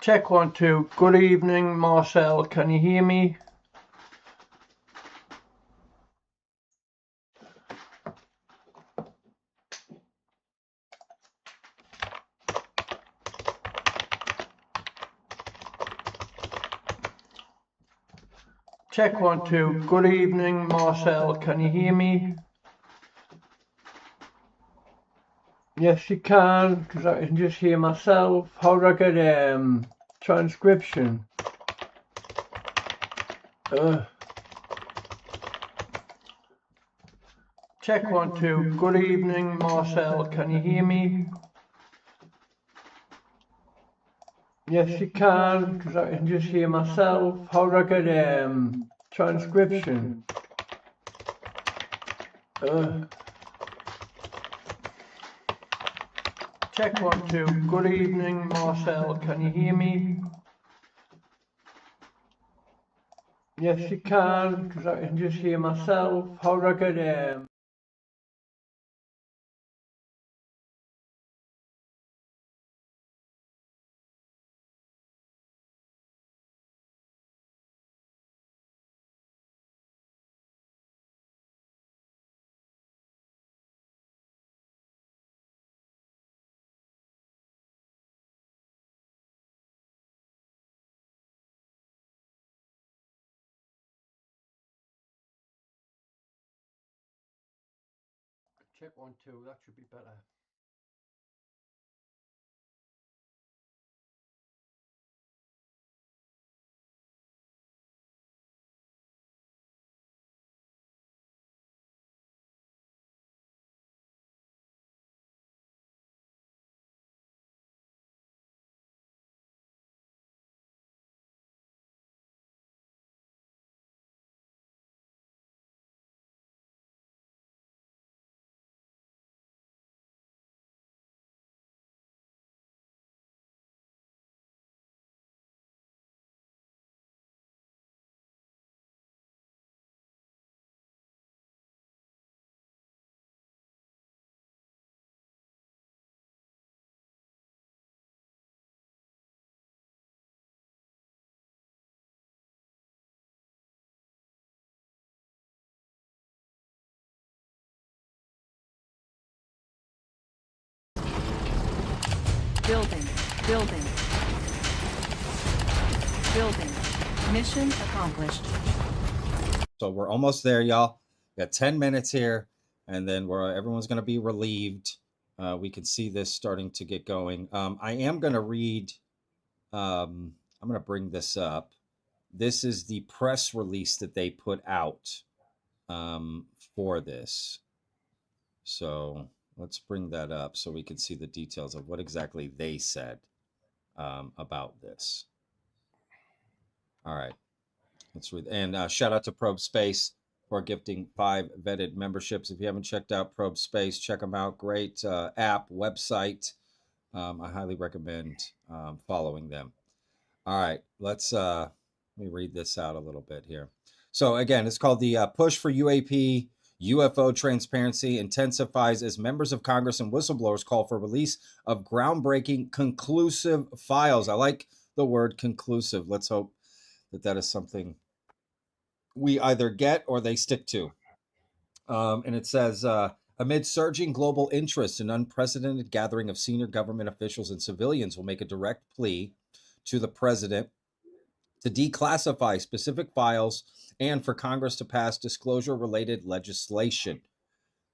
Check 1, 2. Good evening, Marcel. Can you hear me? Check 1, 2. Good evening, Marcel. Can you hear me? Yes, you can, because I can just hear myself. How do I get transcription? Check 1, 2. Good evening, Marcel. Can you hear me? Yes, you can, because I can just hear myself. How do I get transcription? Check 1, 2. Good evening, Marcel. Can you hear me? Yes, you can, because I can just hear myself. How do I get Check 1, 2. That should be better. Building. Mission accomplished. So we're almost there, y'all. We got 10 minutes here, and then everyone's going to be relieved. We can see this starting to get going. I am going to read, I'm going to bring this up. This is the press release that they put out for this. So let's bring that up so we can see the details of what exactly they said about this. All right. Let's read. And shout out to Probe Space for gifting 5 vetted memberships. If you haven't checked out Probe Space, check them out. Great app, website. I highly recommend following them. All right, let me read this out a little bit here. So again, it's called the Push for UAP UFO Transparency Intensifies as members of Congress and whistleblowers call for release of groundbreaking conclusive files. I like the word conclusive. Let's hope that is something we either get or they stick to. And it says, amid surging global interest, an unprecedented gathering of senior government officials and civilians will make a direct plea to the president to declassify specific files and for Congress to pass disclosure-related legislation.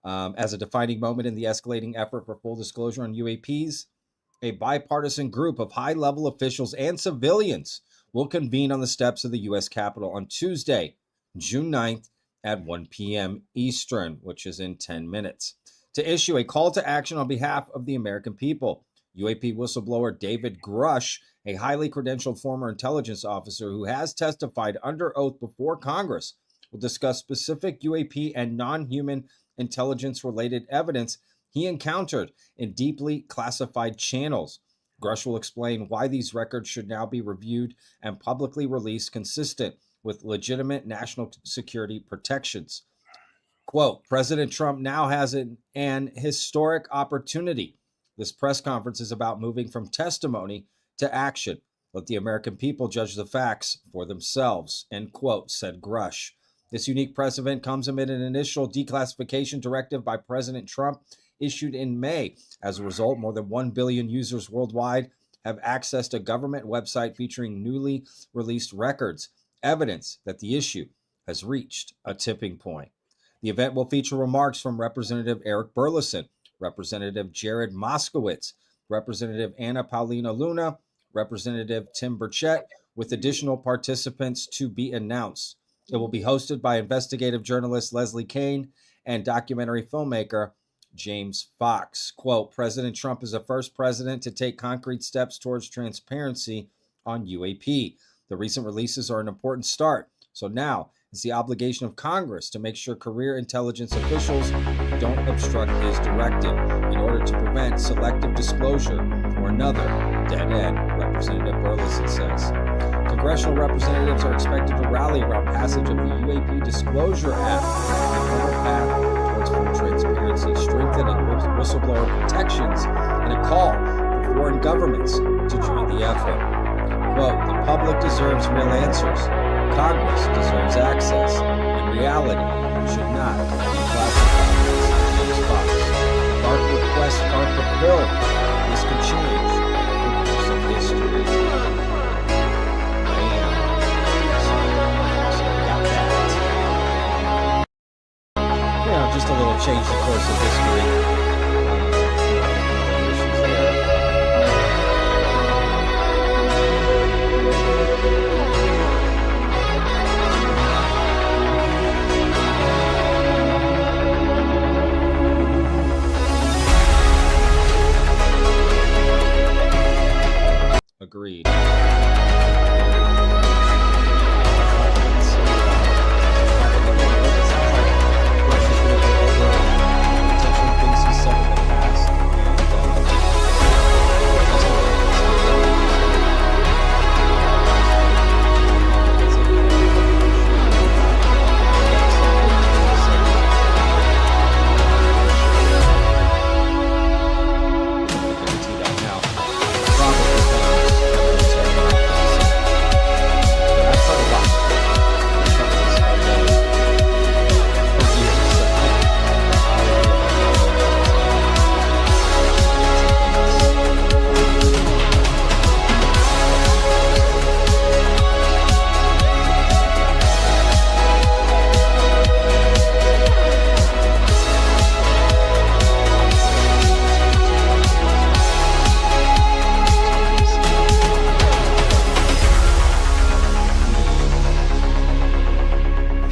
As a defining moment in the escalating effort for full disclosure on UAPs, a bipartisan group of high-level officials and civilians will convene on the steps of the U.S. Capitol on Tuesday, June 9th at 1 p.m. Eastern, which is in 10 minutes, to issue a call to action on behalf of the American people. UAP whistleblower David Grusch, a highly credentialed former intelligence officer who has testified under oath before Congress, will discuss specific UAP and non-human intelligence-related evidence he encountered in deeply classified channels. Grusch will explain why these records should now be reviewed and publicly released consistent with legitimate national security protections. Quote, President Trump now has an historic opportunity. This press conference is about moving from testimony to action. Let the American people judge the facts for themselves, end quote, said Grusch. This unique precedent comes amid an initial declassification directive by President Trump issued in May. As a result, more than 1 billion users worldwide have accessed a government website featuring newly released records, evidence that the issue has reached a tipping point. The event will feature remarks from Representative Eric Burleson, Representative Jared Moskowitz, Representative Anna Paulina Luna, Representative Tim Burchett, with additional participants to be announced. It will be hosted by investigative journalist Leslie Kane and documentary filmmaker James Fox. Quote, President Trump is the first president to take concrete steps towards transparency on UAP. The recent releases are an important start. So now it's the obligation of Congress to make sure career intelligence officials don't obstruct his directive in order to prevent selective disclosure or another dead end, Representative Burleson says. Congressional representatives are expected to rally around passage of the UAP Disclosure Act on a path towards full transparency, strengthening whistleblower protections, and a call for foreign governments to join the effort. Quote, the public deserves real answers. Congress deserves access. In reality, should not be classified as James Fox. If our requests are fulfilled, this could change the course of history. Just a little change the course of history. Agreed.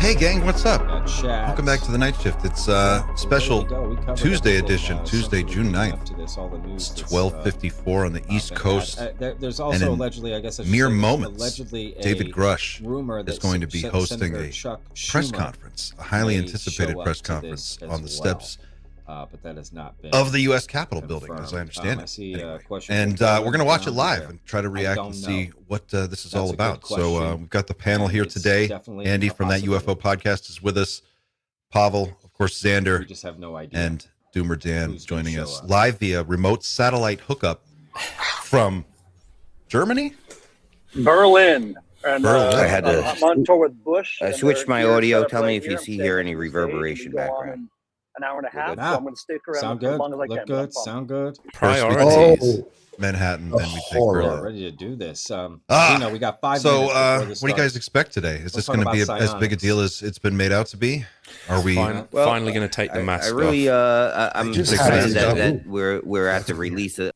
Hey gang, what's up? Welcome back to the night shift. It's special Tuesday edition, Tuesday, June 9th. It's 12:54 on the East Coast. There's also allegedly, I guess, mere moments, David Grusch is going to be hosting a press conference, a highly anticipated press conference on the steps but that has not been of the U.S. Capitol building, as I understand it. Anyway. And we're going to watch it live and try to react and see what this is all about. So we've got the panel here today. Andy from That UFO Podcast is with us. Pavel, of course, Xander, we just have no idea. And Doomer Dan joining us live via remote satellite hookup from Germany? Berlin. And, I had to I'm on tour with Bush. I switched my audio. Tell me if you hear any reverberation background. An hour and a half, so I'm going to stick around Sound as good. long as I Look can. good. Sound good. Priorities. Manhattan, then we take Berlin. Ready to do this. We got 5 so, minutes. what do you guys expect today? Is this going to be as big a deal as it's been made out to be? Are we finally going to take the mask off? I'm excited that we're at the release of.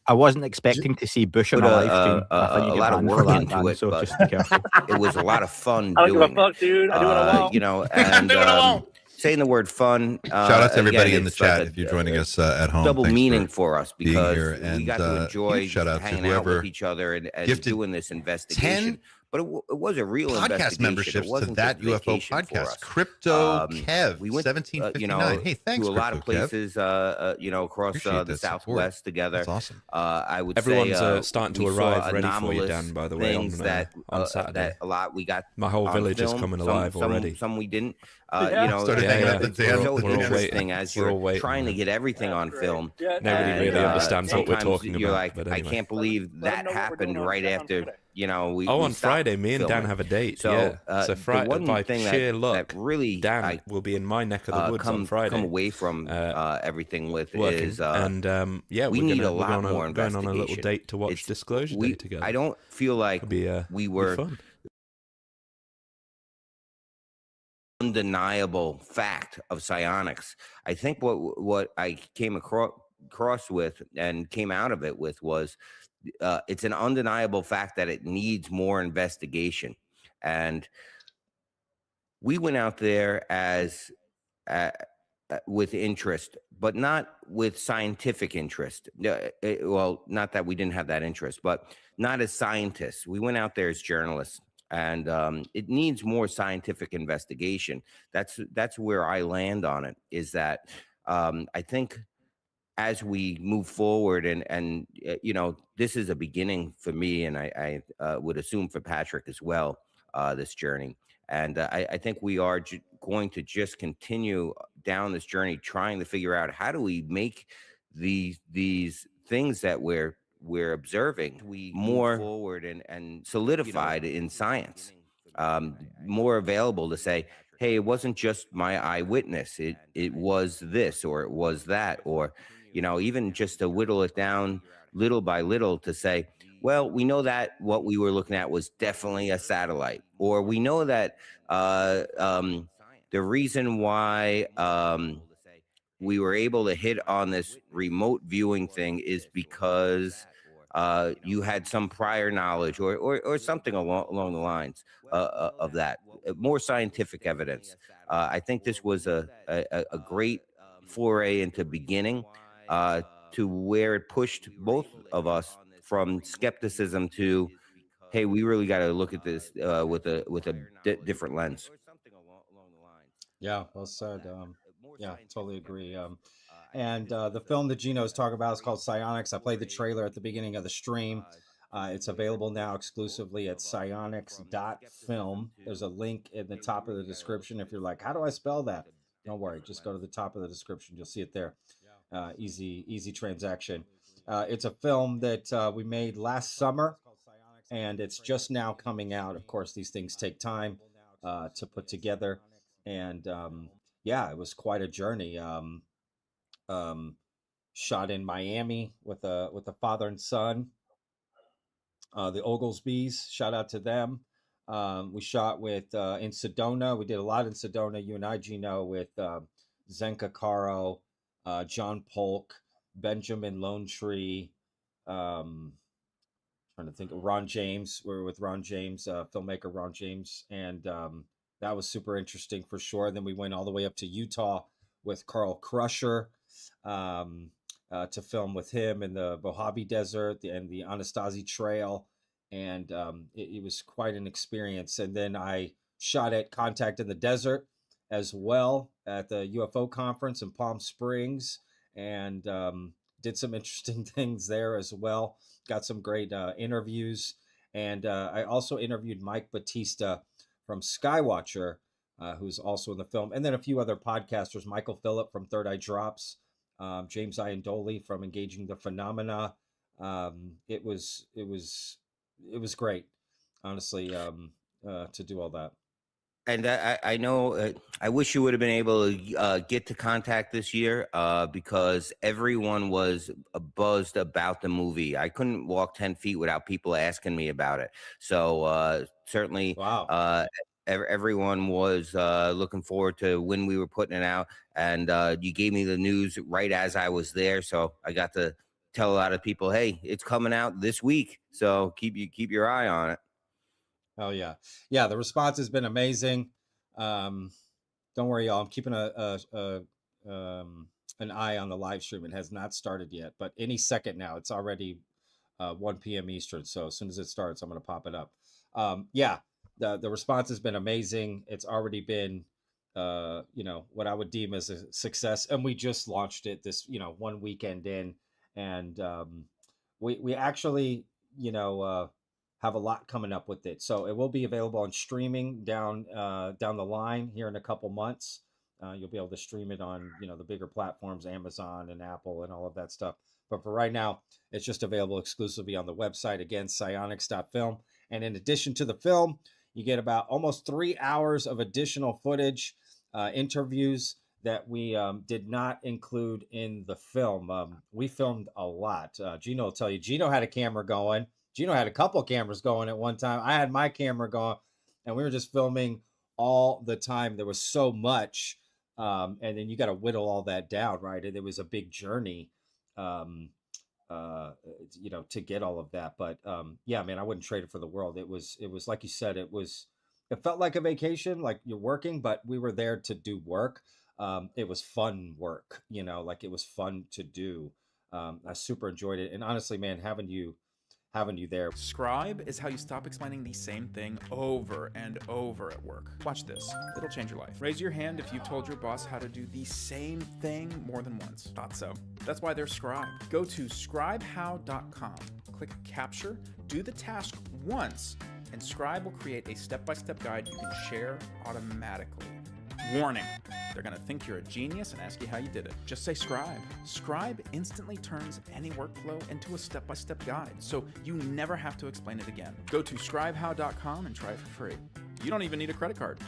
I wasn't expecting to see Bush on a live stream. A lot of work into it, so but just be careful. It was a lot of fun. I don't give a fuck, dude. I do what I want. You know, and saying the word fun. Shout out to everybody in the chat if you're joining us at home. Double meaning for us because and, we got to enjoy shout out hanging to out with each other and doing this investigation. but it was a real podcast memberships to that UFO podcast. Crypto Kev, we went, 1759. Hey, thanks to a lot of places, across the Southwest support. together. That's awesome. I would Everyone's say starting to arrive ready for you, Dan. By the way, on Saturday, that a lot we got. My whole village is coming alive already. Some we didn't. Started hanging out the Dan. So interesting as you're trying to get everything on film. Nobody really understands what we're talking you're about. Like, but anyway. I can't believe that happened right after. We on Friday, me and Dan have a date. So Friday, by sheer luck, that really Dan will be in my neck of the woods on Friday. Come away from everything with working. is we need a lot more going on a little date to watch Disclosure Day together. I don't feel like we were fun. Undeniable fact of psionics. I think what I came across with and came out of it with was it's an undeniable fact that it needs more investigation. And we went out there as with interest, but not with scientific interest. Well, not that we didn't have that interest, but not as scientists. We went out there as journalists. And it needs more scientific investigation. That's where I land on it, is that I think as we move forward and this is a beginning for me, and I would assume for Patrick as well, this journey. And I think we are going to just continue down this journey, trying to figure out how do we make these things that we're observing more forward and solidified in science, more available to say, hey, it wasn't just my eyewitness, it was this, or it was that, or even just to whittle it down little by little to say, well, we know that what we were looking at was definitely a satellite, or we know that the reason why we were able to hit on this remote viewing thing is because you had some prior knowledge or something along the lines of that. More scientific evidence. I think this was a great foray into beginning to where it pushed both of us from skepticism to, hey, we really got to look at this with a different lens. Yeah, well said. Yeah, totally agree. And the film that Gino's talking about is called Psionics. I played the trailer at the beginning of the stream. It's available now exclusively at psionics.film. There's a link in the top of the description. If you're like, how do I spell that? Don't worry, just go to the top of the description. You'll see it there. Easy transaction. It's a film that we made last summer, and it's just now coming out. Of course, these things take time to put together. And it was quite a journey. Shot in Miami with a father and son. The Oglesbys, shout out to them. We shot with in Sedona. We did a lot in Sedona. You and I, Gino, with Zenka Caro, John Polk, Benjamin Lone Tree. Trying to think of Ron James. We were with Ron James, filmmaker Ron James, and that was super interesting for sure. Then we went all the way up to Utah with Carl Crusher to film with him in the Mojave Desert and the Anasazi Trail. And it was quite an experience. And then I shot at Contact in the Desert as well at the UFO conference in Palm Springs, and did some interesting things there as well. Got some great interviews. And I also interviewed Mike Batista from Skywatcher, who's also in the film, and then a few other podcasters, Michael Phillip from Third Eye Drops, James Iandoli from Engaging the Phenomena. It was great, honestly, to do all that. And I know I wish you would have been able to get to Contact this year because everyone was buzzed about the movie. I couldn't walk 10 feet without people asking me about it. So certainly, wow. Everyone was looking forward to when we were putting it out. And you gave me the news right as I was there. So I got to tell a lot of people, hey, it's coming out this week. So keep your eye on it. Oh yeah. The response has been amazing. Don't worry, y'all. I'm keeping an eye on the live stream. It has not started yet, but any second now. It's already 1 p.m. Eastern. So as soon as it starts, I'm going to pop it up. yeah, the response has been amazing. It's already been, what I would deem as a success. And we just launched it this, one weekend in, and we actually, have a lot coming up with it. So it will be available on streaming down the line here in a couple months. You'll be able to stream it on, the bigger platforms, Amazon and Apple and all of that stuff. But for right now, it's just available exclusively on the website. Again, psionics.film. And in addition to the film, you get about almost 3 hours of additional footage, interviews that we did not include in the film. We filmed a lot. Gino will tell you, Gino had a camera going. Gino had a couple cameras going at one time. I had my camera going, and we were just filming all the time. There was so much. And then you got to whittle all that down, right? And it was a big journey, to get all of that. But yeah, man, I wouldn't trade it for the world. It was like you said, it felt like a vacation, like you're working, but we were there to do work. It was fun work, like it was fun to do. I super enjoyed it. And honestly, man, having you there. Scribe is how you stop explaining the same thing over and over at work. Watch this. It'll change your life. Raise your hand if you've told your boss how to do the same thing more than once. Thought so. That's why there's Scribe. Go to scribehow.com, click Capture, do the task once, and Scribe will create a step-by-step guide you can share automatically. Warning, they're going to think you're a genius and ask you how you did it. Just say Scribe. Scribe instantly turns any workflow into a step-by-step guide, so you never have to explain it again. Go to scribehow.com and try it for free. You don't even need a credit card.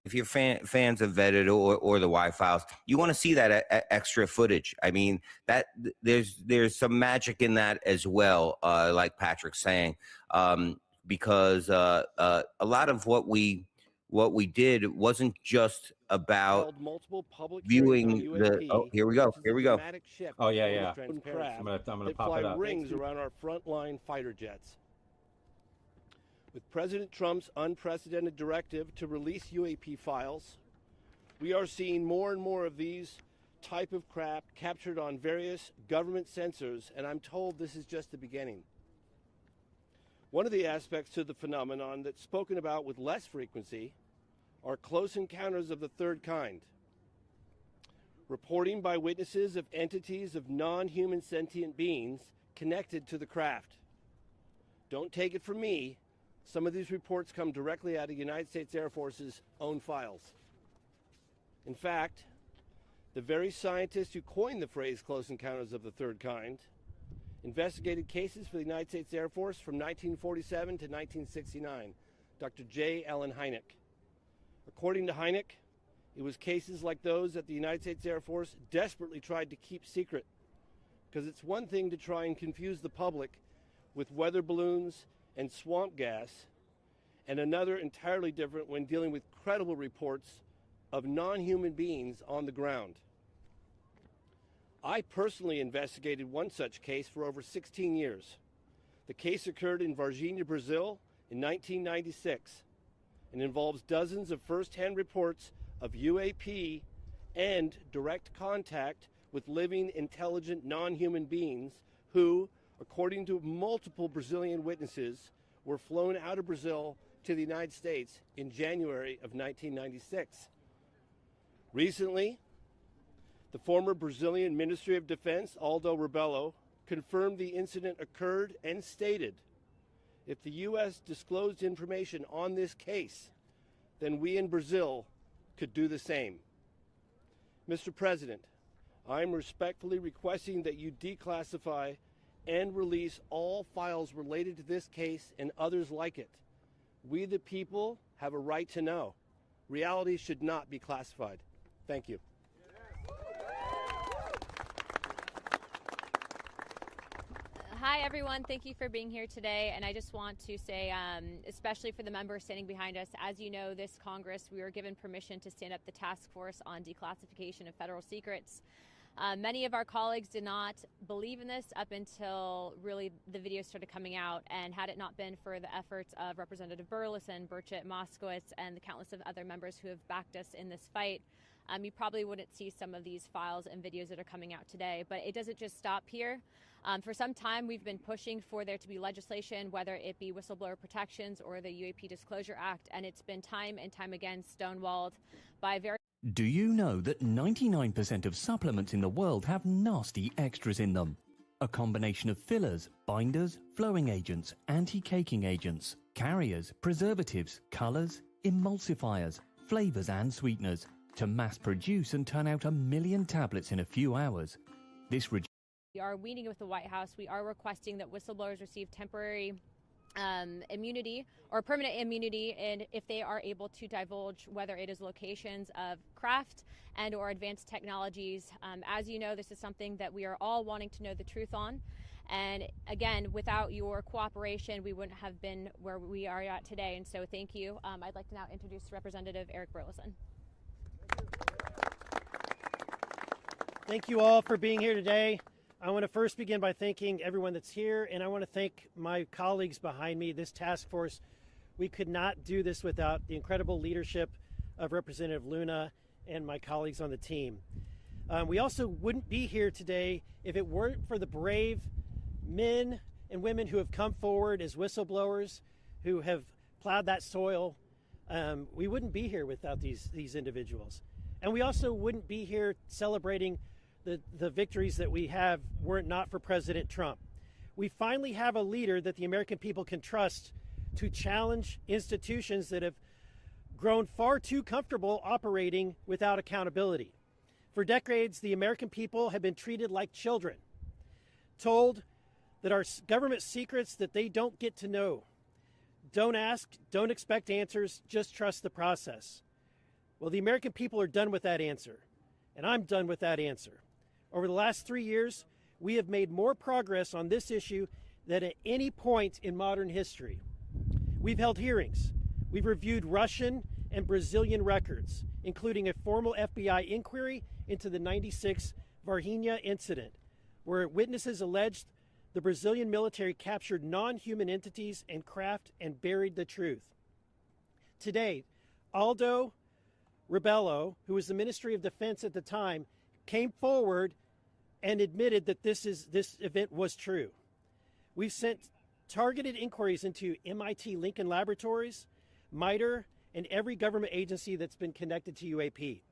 If you're fans of Vetted or the Y Files, you want to see that extra footage. I mean, that there's some magic in that as well, like Patrick's saying, because a lot of what we did wasn't just about viewing the. Oh, here we go. Oh yeah. I'm gonna pop it up. Rings around our frontline fighter jets. With President Trump's unprecedented directive to release UAP files, we are seeing more and more of these type of craft captured on various government sensors, and I'm told this is just the beginning. One of the aspects to the phenomenon that's spoken about with less frequency are close encounters of the third kind. Reporting by witnesses of entities of non-human sentient beings connected to the craft. Don't take it from me. Some of these reports come directly out of the United States Air Force's own files. In fact, the very scientists who coined the phrase close encounters of the third kind investigated cases for the United States Air Force from 1947 to 1969, Dr. J. Allen Hynek. According to Hynek, it was cases like those that the United States Air Force desperately tried to keep secret, because it's one thing to try and confuse the public with weather balloons and swamp gas, and another entirely different when dealing with credible reports of non-human beings on the ground. I personally investigated one such case for over 16 years. The case occurred in Varginha, Brazil in 1996 and involves dozens of first-hand reports of UAP and direct contact with living, intelligent, non-human beings who, according to multiple Brazilian witnesses, were flown out of Brazil to the United States in January of 1996. Recently, the former Brazilian Ministry of Defense, Aldo Rebelo, confirmed the incident occurred and stated, if the U.S. disclosed information on this case, then we in Brazil could do the same. Mr. President, I am respectfully requesting that you declassify and release all files related to this case and others like it. We, the people, have a right to know. Reality should not be classified. Thank you. Hi, everyone. Thank you for being here today. And I just want to say, especially for the members standing behind us, as you know, this Congress, we were given permission to stand up the task force on declassification of federal secrets. Many of our colleagues did not believe in this up until really the videos started coming out, and had it not been for the efforts of Representative Burleson, Burchett, Moskowitz, and the countless of other members who have backed us in this fight, you probably wouldn't see some of these files and videos that are coming out today. But it doesn't just stop here. For some time, we've been pushing for there to be legislation, whether it be whistleblower protections or the UAP Disclosure Act, and it's been time and time again stonewalled by very... Do you know that 99% of supplements in the world have nasty extras in them? A combination of fillers, binders, flowing agents, anti-caking agents, carriers, preservatives, colors, emulsifiers, flavors and sweeteners to mass produce and turn out 1 million tablets in a few hours. This We are meeting with the White House. We are requesting that whistleblowers receive temporary immunity or permanent immunity, and if they are able to divulge whether it is locations of craft and or advanced technologies. As you know, this is something that we are all wanting to know the truth on. And again, without your cooperation, we wouldn't have been where we are at today. And so thank you. I'd like to now introduce Representative Eric Burleson. Thank you all for being here today. I want to first begin by thanking everyone that's here, and I want to thank my colleagues behind me, this task force. We could not do this without the incredible leadership of Representative Luna and my colleagues on the team. We also wouldn't be here today if it weren't for the brave men and women who have come forward as whistleblowers, who have plowed that soil. We wouldn't be here without these individuals. And we also wouldn't be here celebrating the victories that we have were it not for President Trump. We finally have a leader that the American people can trust to challenge institutions that have grown far too comfortable operating without accountability. For decades, the American people have been treated like children, told that our government secrets that they don't get to know. Don't ask, don't expect answers, just trust the process. Well, the American people are done with that answer, and I'm done with that answer. Over the last 3 years, we have made more progress on this issue than at any point in modern history. We've held hearings. We've reviewed Russian and Brazilian records, including a formal FBI inquiry into the '96 Varginha incident, where witnesses alleged the Brazilian military captured non-human entities and craft and buried the truth. Today, Aldo Rebelo, who was the Ministry of Defense at the time, came forward and admitted that this event was true. We've sent targeted inquiries into MIT Lincoln Laboratories, MITRE, and every government agency that's been connected to UAP.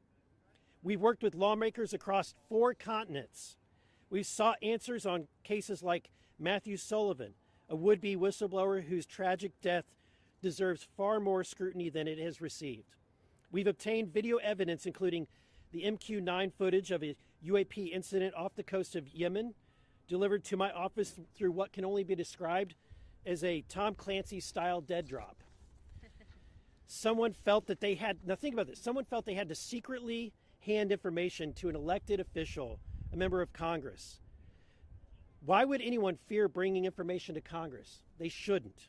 We've worked with lawmakers across 4 continents. We've sought answers on cases like Matthew Sullivan, a would-be whistleblower whose tragic death deserves far more scrutiny than it has received. We've obtained video evidence, including the MQ-9 footage of a UAP incident off the coast of Yemen, delivered to my office through what can only be described as a Tom Clancy-style dead drop. Someone felt that they had, now think about this, someone felt they had to secretly hand information to an elected official, a member of Congress. Why would anyone fear bringing information to Congress? They shouldn't.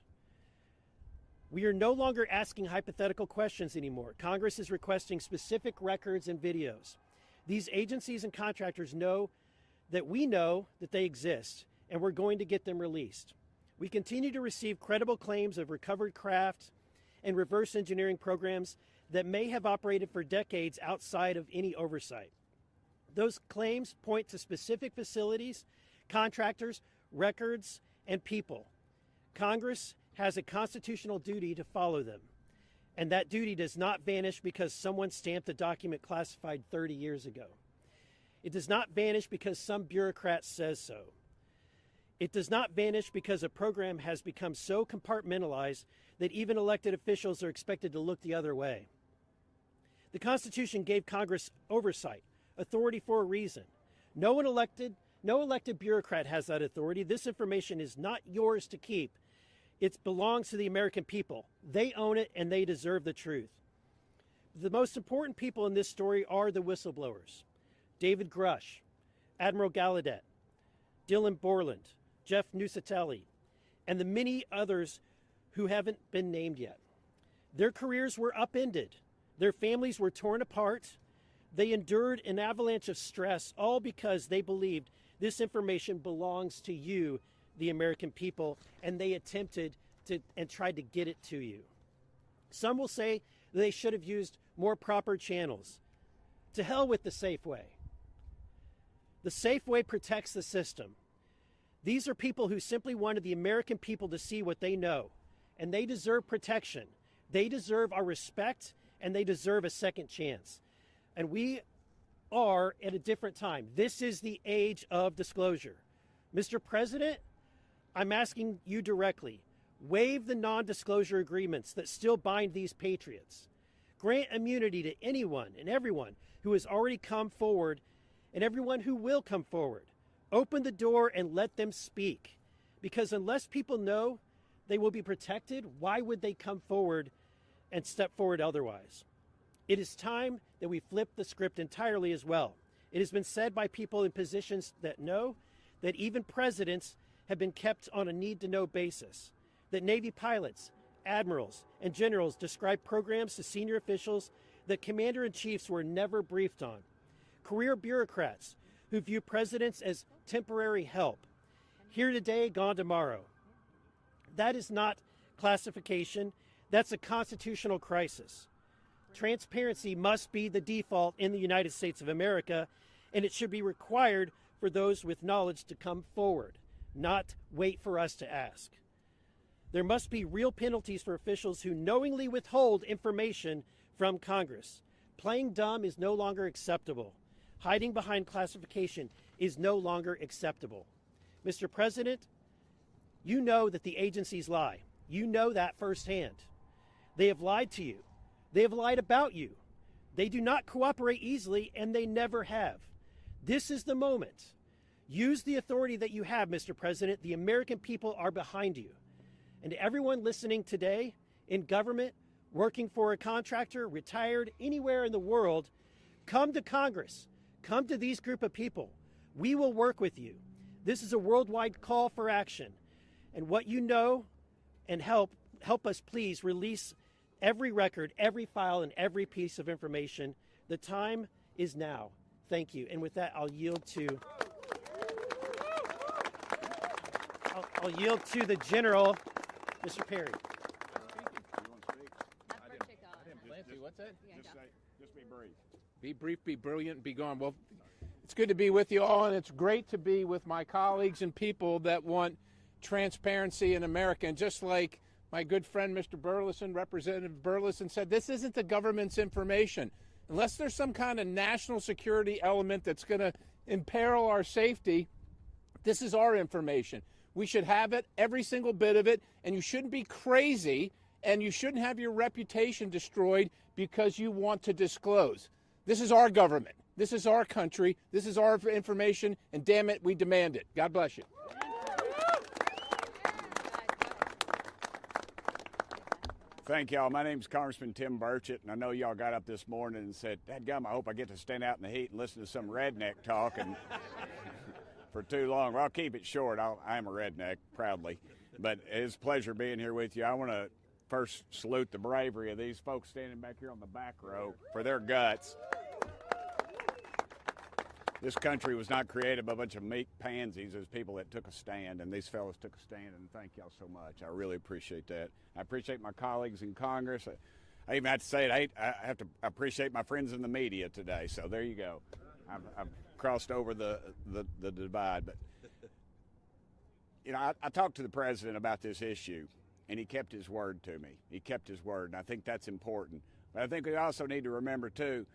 We are no longer asking hypothetical questions anymore. Congress is requesting specific records and videos. These agencies and contractors know that we know that they exist, and we're going to get them released. We continue to receive credible claims of recovered craft and reverse engineering programs that may have operated for decades outside of any oversight. Those claims point to specific facilities, contractors, records, and people. Congress has a constitutional duty to follow them, and that duty does not vanish because someone stamped a document classified 30 years ago. It does not vanish because some bureaucrat says so. It does not vanish because a program has become so compartmentalized that even elected officials are expected to look the other way. The Constitution gave Congress oversight, authority for a reason. No elected bureaucrat has that authority. This information is not yours to keep. It belongs to the American people. They own it, and they deserve the truth. The most important people in this story are the whistleblowers. David Grusch, Admiral Gallaudet, Dylan Borland, Jeff Nusatelli, and the many others who haven't been named yet. Their careers were upended. Their families were torn apart. They endured an avalanche of stress, all because they believed this information belongs to you, the American people, and they attempted to and tried to get it to you. Some will say they should have used more proper channels. To hell with the safe way. The safe way protects the system. These are people who simply wanted the American people to see what they know, and they deserve protection. They deserve our respect, and they deserve a second chance. And we are at a different time. This is the age of disclosure. Mr. President, I'm asking you directly, waive the non-disclosure agreements that still bind these patriots. Grant immunity to anyone and everyone who has already come forward and everyone who will come forward. Open the door and let them speak. Because unless people know they will be protected, why would they come forward and step forward otherwise? It is time that we flip the script entirely as well. It has been said by people in positions that know that even presidents have been kept on a need-to-know basis, that Navy pilots, admirals, and generals describe programs to senior officials that commander-in-chiefs were never briefed on, career bureaucrats who view presidents as temporary help, here today, gone tomorrow. That is not classification. That's a constitutional crisis. Transparency must be the default in the United States of America, and it should be required for those with knowledge to come forward, not wait for us to ask. There must be real penalties for officials who knowingly withhold information from Congress. Playing dumb is no longer acceptable. Hiding behind classification is no longer acceptable. Mr. President, you know that the agencies lie. You know that firsthand. They have lied to you. They have lied about you. They do not cooperate easily, and they never have. This is the moment. Use the authority that you have, Mr. President. The American people are behind you. And to everyone listening today in government, working for a contractor, retired, anywhere in the world, come to Congress. Come to these group of people. We will work with you. This is a worldwide call for action. And what you know, and help us please release every record, every file, and every piece of information. The time is now. Thank you. And with that, I'll yield to the General, Mr. Perry. What's that? Just be brief. Be brief, be brilliant, be gone. Well, it's good to be with you all, and it's great to be with my colleagues and people that want transparency in America. And just like my good friend, Mr. Burleson, Representative Burleson, said, this isn't the government's information. Unless there's some kind of national security element that's going to imperil our safety, this is our information. We should have it, every single bit of it, and you shouldn't be crazy, and you shouldn't have your reputation destroyed because you want to disclose. This is our government. This is our country. This is our information, and damn it, we demand it. God bless you. Thank y'all. My name's Congressman Tim Burchett, and I know y'all got up this morning and said, "Dadgum, I hope I get to stand out in the heat and listen to some redneck talk and for too long." Well, I'll keep it short. I am a redneck, proudly. But it's a pleasure being here with you. I want to first salute the bravery of these folks standing back here on the back row for their guts. This country was not created by a bunch of meek pansies. It was people that took a stand, and these fellows took a stand, and thank y'all so much. I really appreciate that. I appreciate my colleagues in Congress. I even have to say it, I have to appreciate my friends in the media today, so there you go. I've crossed over the divide. But, you know, I talked to the president about this issue, and he kept his word to me. He kept his word, and I think that's important. But I think we also need to remember, too,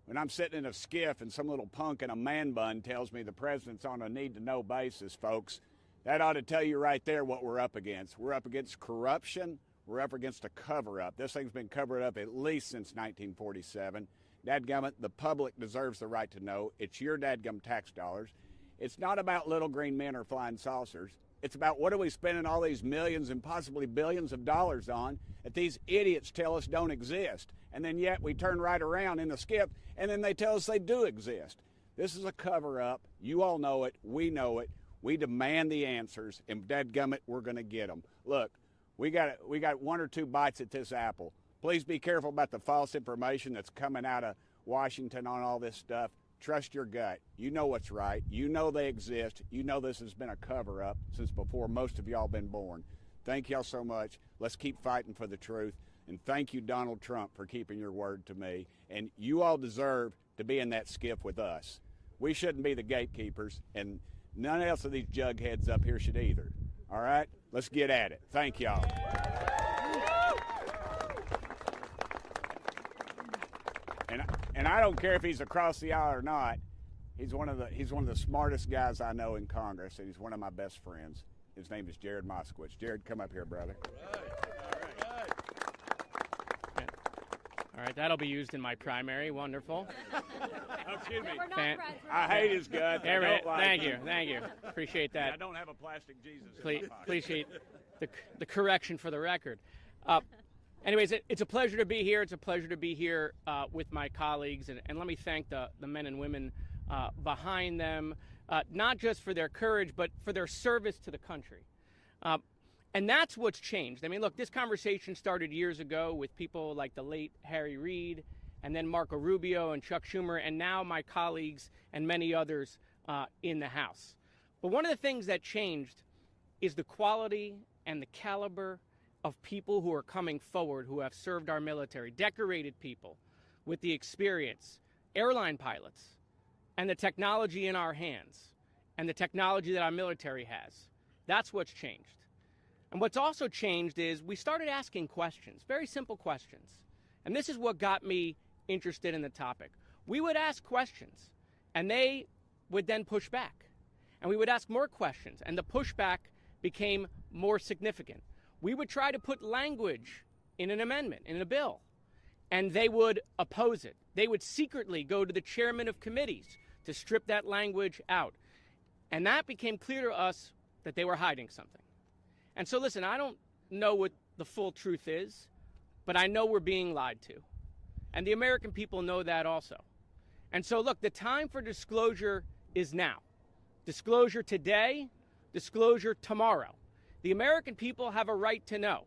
when I'm sitting in a skiff and some little punk in a man bun tells me the president's on a need-to-know basis, folks, that ought to tell you right there what we're up against. We're up against corruption. We're up against a cover-up. This thing's been covered up at least since 1947. Dadgummit, the public deserves the right to know. It's your dadgum tax dollars. It's not about little green men or flying saucers. It's about what are we spending all these millions and possibly billions of dollars on that these idiots tell us don't exist. And then yet we turn right around in the skip and then they tell us they do exist. This is a cover-up. You all know it. We know it. We demand the answers, and dadgummit, we're going to get them. Look, we got one or two bites at this apple. Please be careful about the false information that's coming out of Washington on all this stuff. Trust your gut. You know what's right. You know they exist. You know this has been a cover-up since before most of y'all been born. Thank y'all so much. Let's keep fighting for the truth. And thank you, Donald Trump, for keeping your word to me. And you all deserve to be in that skiff with us. We shouldn't be the gatekeepers, and None else of these jugheads up here should either. All right? Let's get at it. Thank y'all. And I don't care if he's across the aisle or not. He's one of the smartest guys I know in Congress, and he's one of my best friends. His name is Jared Moskowitz. Jared, come up here, brother. All right, that'll be used in my primary. Wonderful. Oh, excuse me. I hate his guts. Thank you. Appreciate that. Yeah, I don't have a plastic Jesus. Appreciate the correction for the record. Anyways, it's a pleasure to be here. It's a pleasure to be here with my colleagues, and let me thank the men and women behind them, not just for their courage, but for their service to the country. And that's what's changed. I mean, look, this conversation started years ago with people like the late Harry Reid, and then Marco Rubio and Chuck Schumer, and now my colleagues and many others in the House. But one of the things that changed is the quality and the caliber of people who are coming forward who have served our military, decorated people with the experience, airline pilots, and the technology in our hands, and the technology that our military has. That's what's changed. And what's also changed is we started asking questions, very simple questions. And this is what got me interested in the topic. We would ask questions, and they would then push back. And we would ask more questions, and the pushback became more significant. We would try to put language in an amendment, in a bill, and they would oppose it. They would secretly go to the chairman of committees to strip that language out. And that became clear to us that they were hiding something. And so listen, I don't know what the full truth is, but I know we're being lied to. And the American people know that also. And so look, the time for disclosure is now. Disclosure today, disclosure tomorrow. The American people have a right to know.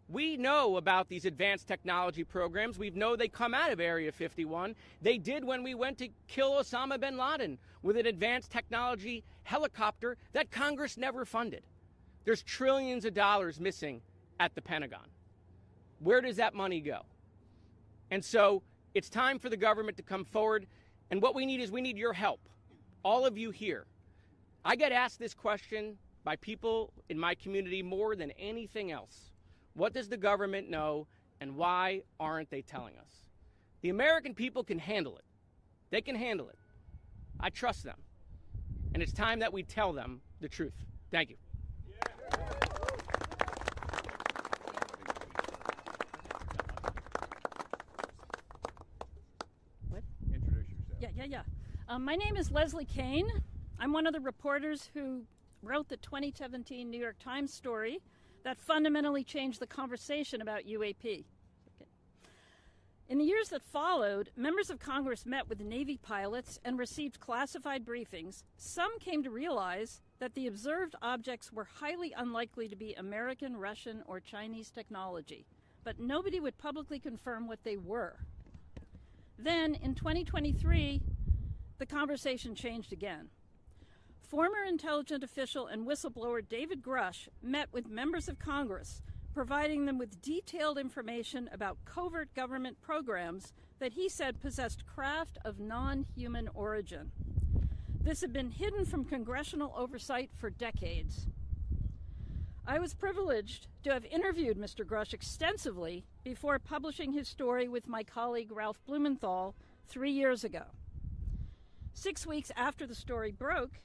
We know about these advanced technology programs. We know they come out of Area 51. They did when we went to kill Osama bin Laden with an advanced technology helicopter that Congress never funded. There's trillions of dollars missing at the Pentagon. Where does that money go? And so it's time for the government to come forward. And what we need is we need your help, all of you here. I get asked this question by people in my community more than anything else. What does the government know, and why aren't they telling us? The American people can handle it. They can handle it. I trust them. And it's time that we tell them the truth. Thank you. What? Introduce yourself. Yeah. My name is Leslie Kane. I'm one of the reporters who wrote the 2017 New York Times story that fundamentally changed the conversation about UAP. Okay. In the years that followed, members of Congress met with Navy pilots and received classified briefings. Some came to realize that the observed objects were highly unlikely to be American, Russian, or Chinese technology, but nobody would publicly confirm what they were. Then, in 2023, the conversation changed again. Former intelligence official and whistleblower David Grusch met with members of Congress, providing them with detailed information about covert government programs that he said possessed craft of non-human origin. This had been hidden from congressional oversight for decades. I was privileged to have interviewed Mr. Grusch extensively before publishing his story with my colleague Ralph Blumenthal 3 years ago. 6 weeks after the story broke,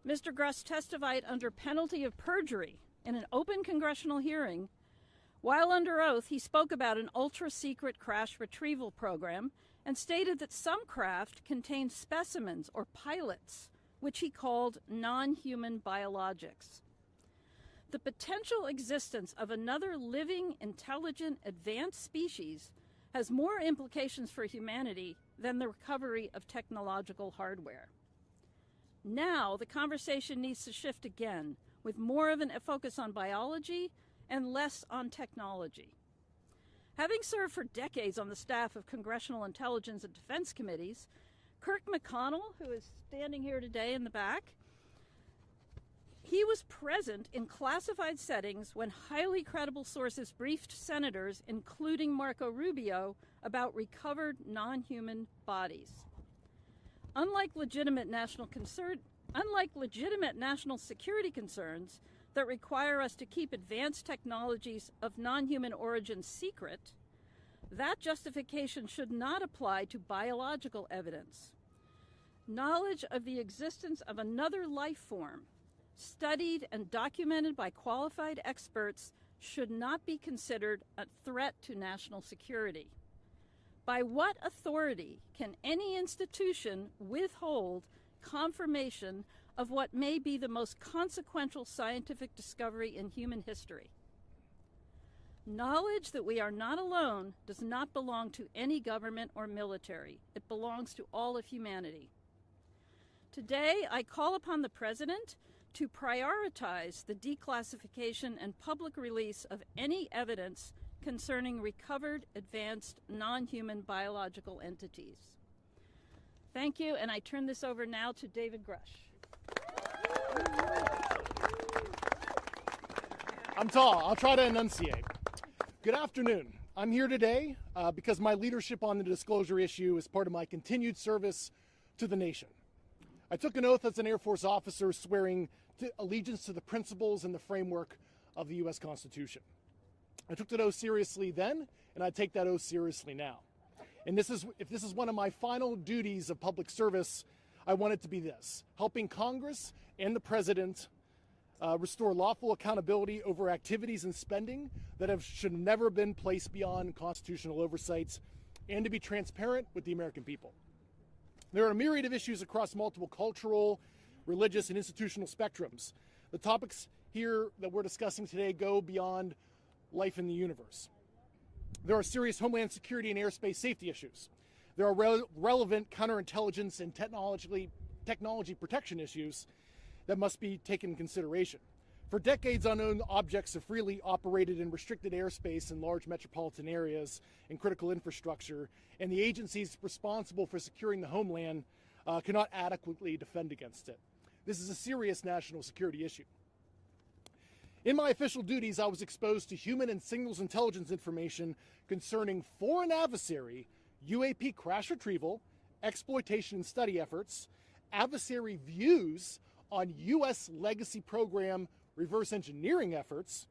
Mr. Grusch testified under penalty of perjury in an open congressional hearing. While under oath, he spoke about an ultra-secret crash retrieval program and stated that some craft contained specimens or pilots, which he called non-human biologics. The potential existence of another living, intelligent, advanced species has more implications for humanity than the recovery of technological hardware. Now, the conversation needs to shift again, with more of a focus on biology and less on technology. Having served for decades on the staff of Congressional Intelligence and Defense Committees, Kirk McConnell, who is standing here today in the back, he was present in classified settings when highly credible sources briefed senators, including Marco Rubio, about recovered non-human bodies. Unlike legitimate national unlike legitimate national security concerns that require us to keep advanced technologies of non-human origin secret, that justification should not apply to biological evidence. Knowledge of the existence of another life form, studied and documented by qualified experts, should not be considered a threat to national security. By what authority can any institution withhold confirmation of what may be the most consequential scientific discovery in human history? Knowledge that we are not alone does not belong to any government or military. It belongs to all of humanity. Today, I call upon the President to prioritize the declassification and public release of any evidence concerning recovered, advanced, non-human biological entities. Thank you, and I turn this over now to David Grusch. I'm tall. I'll try to enunciate. Good afternoon. I'm here today because my leadership on the disclosure issue is part of my continued service to the nation. I took an oath as an Air Force officer swearing allegiance to the principles and the framework of the U.S. Constitution. I took that oath seriously then, and I take that oath seriously now. And if this is one of my final duties of public service, I want it to be this: helping Congress and the President restore lawful accountability over activities and spending that should have never been placed beyond constitutional oversight, and to be transparent with the American people. There are a myriad of issues across multiple cultural, religious, and institutional spectrums. The topics here that we're discussing today go beyond life in the universe. There are serious homeland security and airspace safety issues. There are relevant counterintelligence and technology protection issues that must be taken into consideration. For decades, unknown objects have freely operated in restricted airspace in large metropolitan areas and critical infrastructure, and the agencies responsible for securing the homeland cannot adequately defend against it. This is a serious national security issue. In my official duties, I was exposed to human and signals intelligence information concerning foreign adversary, UAP crash retrieval, exploitation and study efforts, adversary views on U.S. legacy program reverse engineering efforts,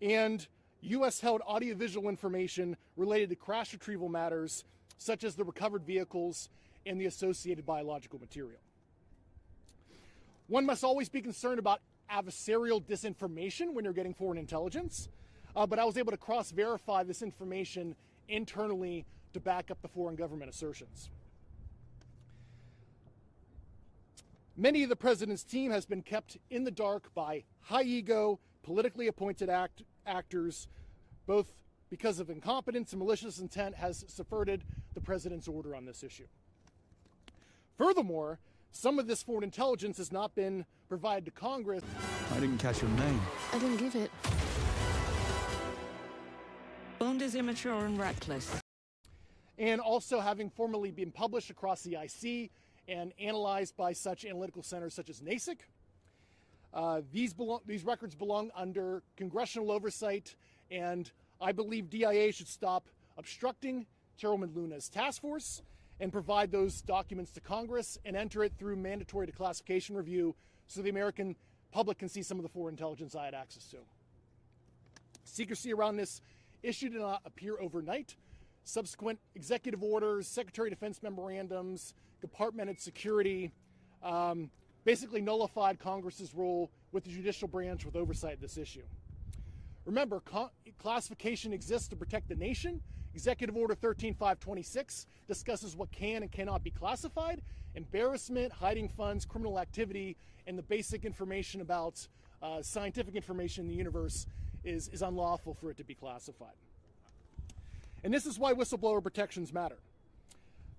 and U.S.-held audiovisual information related to crash retrieval matters, such as the recovered vehicles and the associated biological material. One must always be concerned about adversarial disinformation when you're getting foreign intelligence, but I was able to cross-verify this information internally to back up the foreign government assertions. Many of the president's team has been kept in the dark by high-ego, politically appointed actors, both because of incompetence and malicious intent, has subverted the president's order on this issue. Furthermore, some of this foreign intelligence has not been provided to Congress. I didn't catch your name. I didn't give it. Bond is immature and reckless. And also having formally been published across the IC and analyzed by such analytical centers such as NASIC. These records belong under congressional oversight, and I believe DIA should stop obstructing Chairwoman Luna's task force and provide those documents to Congress and enter it through mandatory declassification review so the American public can see some of the foreign intelligence I had access to. Secrecy around this issue did not appear overnight. Subsequent executive orders, Secretary of Defense memorandums, departmented security basically nullified Congress's role with the judicial branch with oversight of this issue. Remember, classification exists to protect the nation. Executive Order 13526 discusses what can and cannot be classified. Embarrassment, hiding funds, criminal activity, and the basic information about scientific information in the universe is unlawful for it to be classified. And this is why whistleblower protections matter.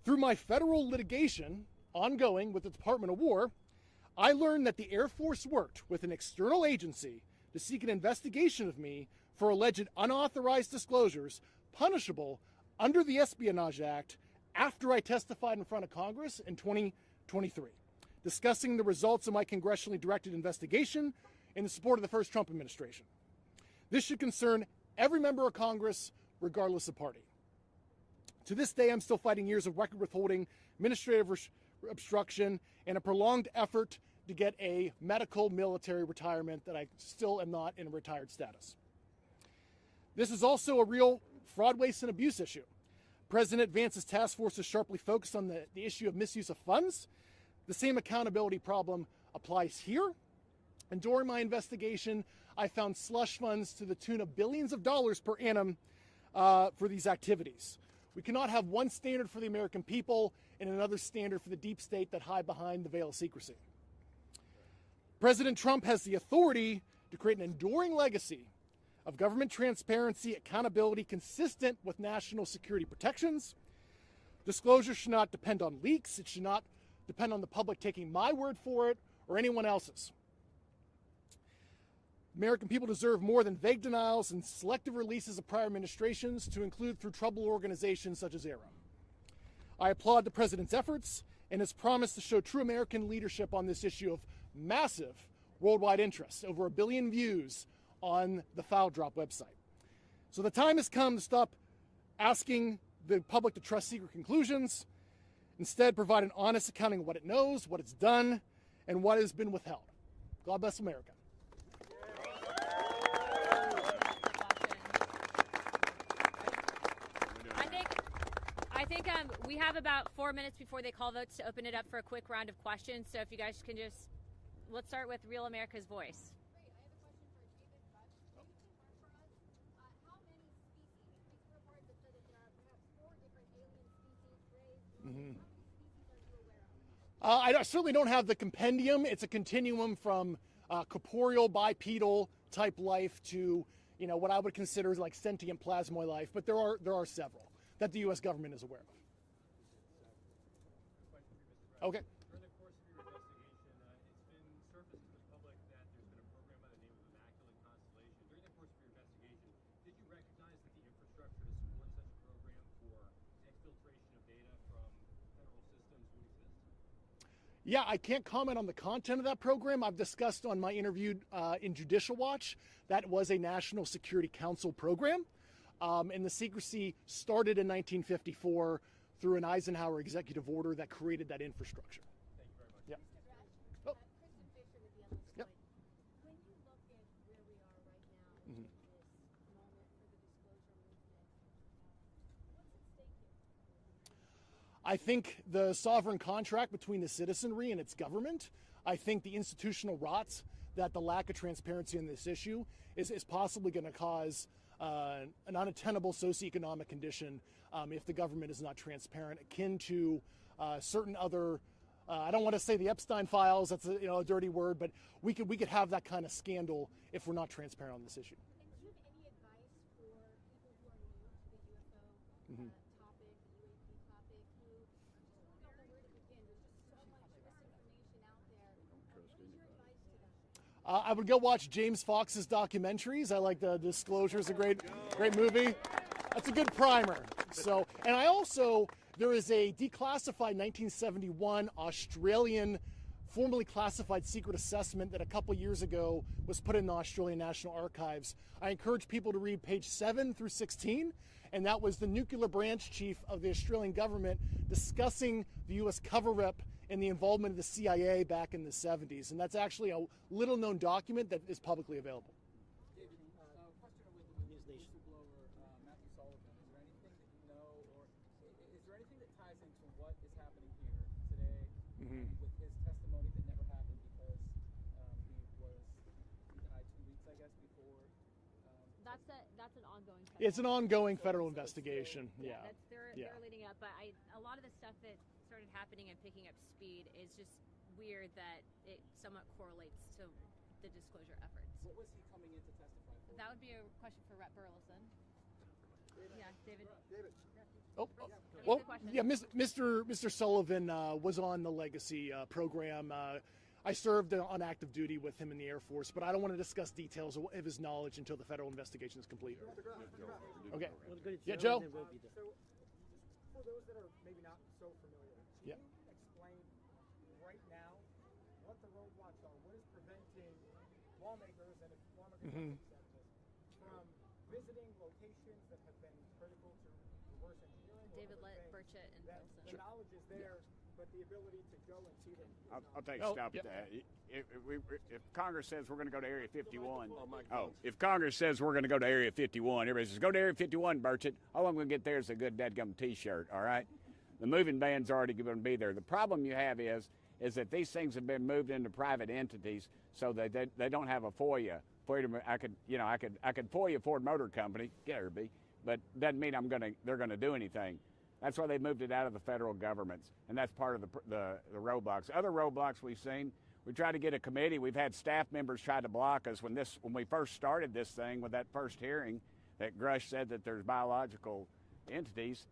Through my federal litigation ongoing with the Department of War, I learned that the Air Force worked with an external agency to seek an investigation of me for alleged unauthorized disclosures punishable under the Espionage Act after I testified in front of Congress in 2023, discussing the results of my congressionally directed investigation in the support of the first Trump administration. This should concern every member of Congress, regardless of party. To this day, I'm still fighting years of record withholding, administrative obstruction, and a prolonged effort to get a medical military retirement that I still am not in retired status. This is also a real fraud, waste, and abuse issue. President Vance's task force is sharply focused on the issue of misuse of funds. The same accountability problem applies here. And during my investigation, I found slush funds to the tune of billions of dollars per annum for these activities. We cannot have one standard for the American people and another standard for the deep state that hide behind the veil of secrecy. President Trump has the authority to create an enduring legacy of government transparency, accountability consistent with national security protections. Disclosure should not depend on leaks. It should not depend on the public taking my word for it or anyone else's. American people deserve more than vague denials and selective releases of prior administrations, to include through troubled organizations such as ARROW. I applaud the president's efforts and his promise to show true American leadership on this issue of massive worldwide interest, over 1 billion views on the File Drop website. So the time has come to stop asking the public to trust secret conclusions. Instead, provide an honest accounting of what it knows, what it's done, and what has been withheld. God bless America. I think we have about 4 minutes before they call votes to open it up for a quick round of questions. So if you guys can just, let's start with Real America's Voice. I certainly don't have the compendium. It's a continuum from corporeal bipedal type life to, you know, what I would consider like sentient plasmoid life, but there are several that the U.S. government is aware of. Okay. During the course of your investigation, it's been surfaced to the public that there's been a program by the name of Immaculate Constellation. During the course of your investigation, did you recognize that the infrastructure to support such a program for exfiltration of data from federal systems would exist? Yeah, I can't comment on the content of that program. I've discussed on my interview in Judicial Watch that was a National Security Council program. And the secrecy started in 1954 through an Eisenhower executive order that created that infrastructure. Thank you very much. Yeah. Oh. Yep. When you look at where we are right now in this moment for the disclosure movement, what's at stake here? I think the sovereign contract between the citizenry and its government, I think the institutional rot that the lack of transparency in this issue is possibly going to cause an unattainable socioeconomic condition if the government is not transparent, akin to certain other, I don't want to say the Epstein files, that's a dirty word, but we could have that kind of scandal if we're not transparent on this issue. And do you have any advice for people who are new to the UFO topic, the UAP topic, who just don't know where to begin? There's just so much misinformation out there. What is your advice to them? I would go watch James Fox's documentaries. I like the Disclosure. It's a great movie. That's a good primer. So, and there is a declassified 1971 Australian formally classified secret assessment that a couple years ago was put in the Australian National Archives. I encourage people to read page 7 through 16, and that was the nuclear branch chief of the Australian government discussing the U.S. cover-up and the involvement of the CIA back in the 70s. And that's actually a little-known document that is publicly available. David, question with the whistleblower, Matthew Sullivan. Is there anything that you know, or is there anything that ties into what is happening here today with his testimony that never happened because he died 2 weeks, I guess, before? That's an ongoing. It's an ongoing federal investigation. Yeah. They're leading up, but a lot of the stuff that started happening and picking up speed is just weird that it somewhat correlates to the disclosure efforts. What was he coming in to testify for? That would be a question for Rep. Burleson. Yeah, David. Well, yeah, Mr. Sullivan was on the Legacy program. I served on active duty with him in the Air Force, but I don't want to discuss details of his knowledge until the federal investigation is complete. Okay. Yeah, Joe? So, for those that are maybe not so familiar, can you explain right now what the roadblocks are? What is preventing lawmakers, and if lawmakers from visiting locations that have been critical to reverse engineering? David Burchett and Wilson. The knowledge is there, but the ability to go and see them. I'll take a stop at that. If Congress says we're going to go to Area 51, if Congress says we're going to go to Area 51, everybody says, go to Area 51, Burchett. All I'm going to get there is a good dadgum T-shirt, all right? The moving ban's already going to be there. The problem you have is that these things have been moved into private entities, so that they don't have a FOIA. I could FOIA Ford Motor Company, get her, B, but doesn't mean they're going to do anything. That's why they moved it out of the federal governments, and that's part of the roadblocks. Other roadblocks we've seen, we tried to get a committee. We've had staff members try to block us. When we first started this thing with that first hearing, that Grusch said that there's biological entities.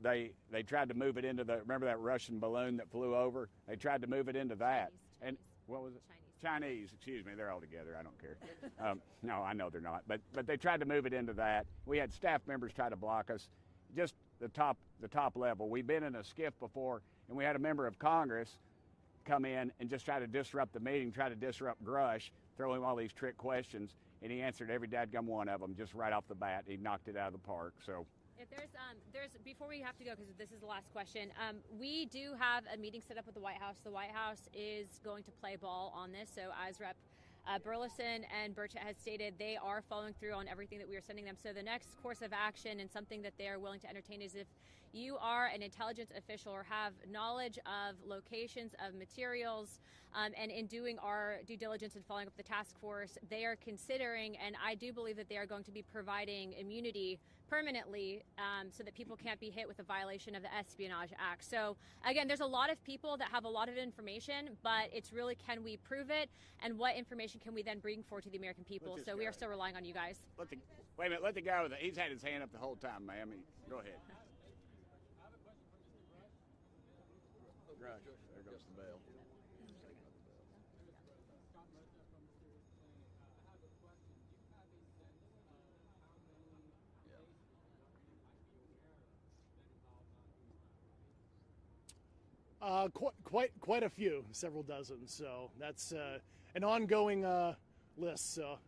They tried to move it into remember that Russian balloon that flew over? They tried to move it into that. And what was it? Chinese, excuse me, they're all together. I don't care. No, I know they're not. But they tried to move it into that. We had staff members try to block us. Just the top level. We've been in a skiff before, and we had a member of Congress come in and just try to disrupt the meeting, try to disrupt Grusch, throw him all these trick questions, and he answered every dadgum one of them just right off the bat. He knocked it out of the park. So. If there's before we have to go, because this is the last question, we do have a meeting set up with the White House. The White House is going to play ball on this. So as Rep. Burleson and Burchett has stated, they are following through on everything that we are sending them. So the next course of action and something that they are willing to entertain is if you are an intelligence official or have knowledge of locations of materials, and in doing our due diligence and following up the task force, they are considering, and I do believe that they are going to be providing immunity permanently, so that people can't be hit with a violation of the Espionage Act. So again, there's a lot of people that have a lot of information, but it's really, can we prove it, and what information can we then bring forward to the American people? So we are still relying on you guys. Wait a minute, let the guy he's had his hand up the whole time, ma'am. Go ahead. Grusch, there goes the bell. Quite a few, several dozen. So that's an ongoing list. So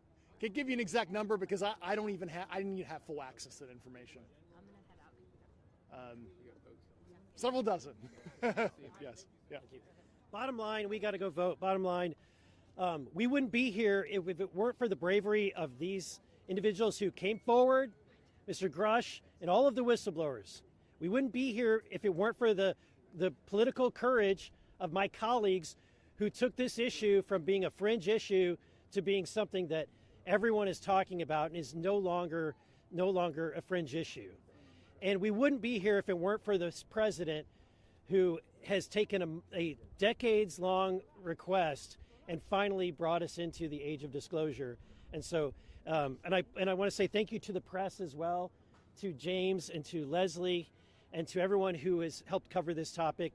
can't give you an exact number because I didn't even have full access to that information. Several dozen. Yes. Yeah. Bottom line, we got to go vote. Bottom line, we wouldn't be here if it weren't for the bravery of these individuals who came forward, Mr. Grusch, and all of the whistleblowers. We wouldn't be here if it weren't for the political courage of my colleagues who took this issue from being a fringe issue to being something that everyone is talking about and is no longer a fringe issue. And we wouldn't be here if it weren't for this president who has taken a decades-long request and finally brought us into the age of disclosure. And so, and I want to say thank you to the press as well, to James and to Leslie, and to everyone who has helped cover this topic.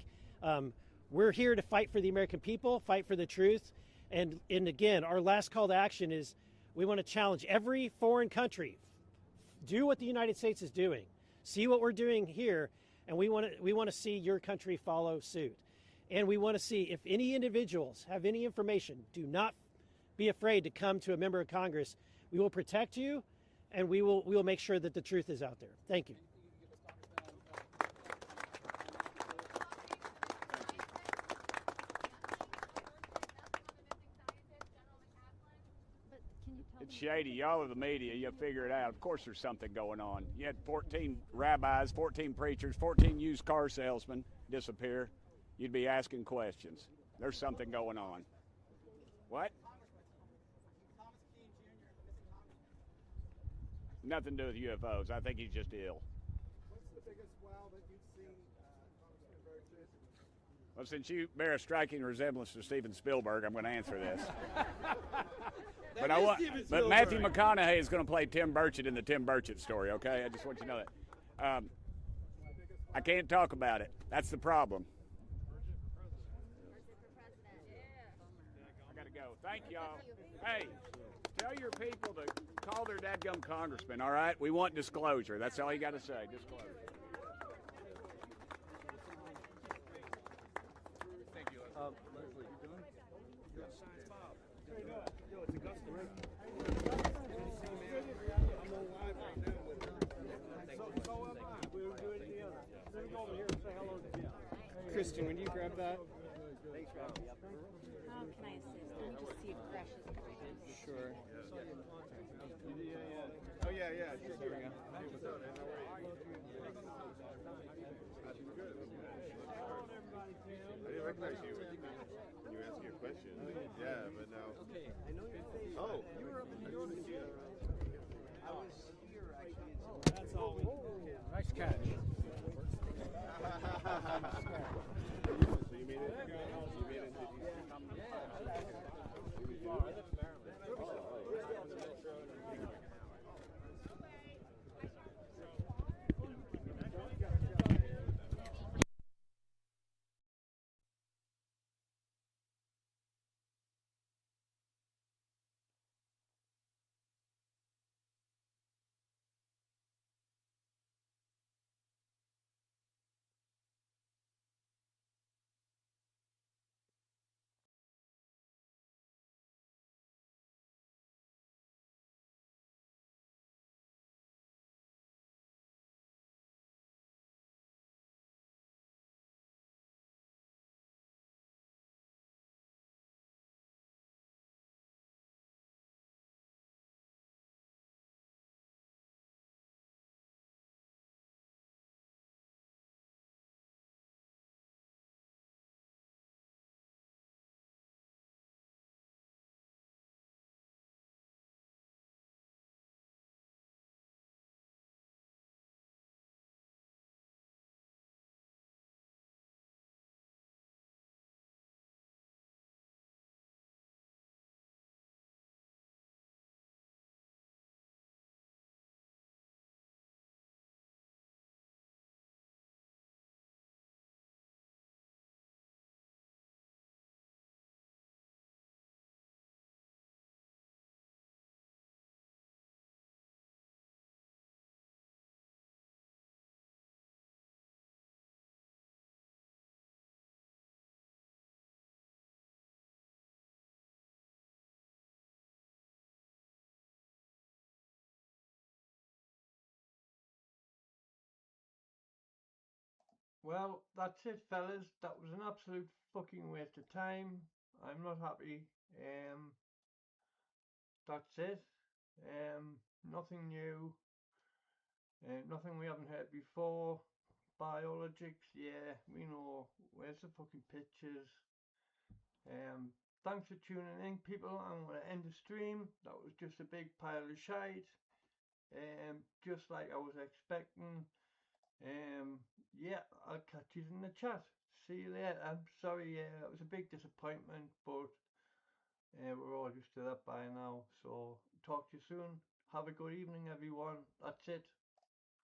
We're here to fight for the American people, fight for the truth. And again, our last call to action is we want to challenge every foreign country. Do what the United States is doing. See what we're doing here, and we want to see your country follow suit. And we want to see if any individuals have any information, do not be afraid to come to a member of Congress. We will protect you, and we will make sure that the truth is out there. Thank you. It's shady. Y'all are the media. You'll figure it out. Of course there's something going on. You had 14 rabbis, 14 preachers, 14 used car salesmen disappear. You'd be asking questions. There's something going on. What? Nothing to do with UFOs. I think he's just ill. What's the biggest wow that you've seen, Congressman Burchett? Well, since you bear a striking resemblance to Steven Spielberg, I'm going to answer this. But Matthew McConaughey is going to play Tim Burchett in the Tim Burchett story, okay? I just want you to know that. I can't talk about it. That's the problem. I got to go. Thank y'all. Hey, tell your people to call their dadgum congressman, all right? We want disclosure. That's all you got to say, disclosure. Thank you. Leslie, you doing? Yo, it's Augusta, right? I'm on live right now with her. So am I. We'll do it together. Let me go over here and say hello to you. Christian, would you grab that? Thanks, Rob. How can I assist? Let me just see if Grusch is behind us. Sure. Oh, yeah. Sure. There we go. I didn't recognize you when you were asking a question. Yeah, but now. Okay, I know your face. Oh, you were up in New York. I was here actually. Oh, that's all. Nice catch. So you made it? You made it? Well, that's it, fellas. That was an absolute fucking waste of time. I'm not happy. That's it. Nothing new. Nothing we haven't heard before. Biologics, yeah, we know. Where's the fucking pictures? Thanks for tuning in, people. I'm gonna end the stream. That was just a big pile of shite. Just like I was expecting. Yeah, I'll catch you in the chat. See you later. I'm sorry, it was a big disappointment, but we're all used to that by now. So talk to you soon. Have a good evening, everyone. That's it.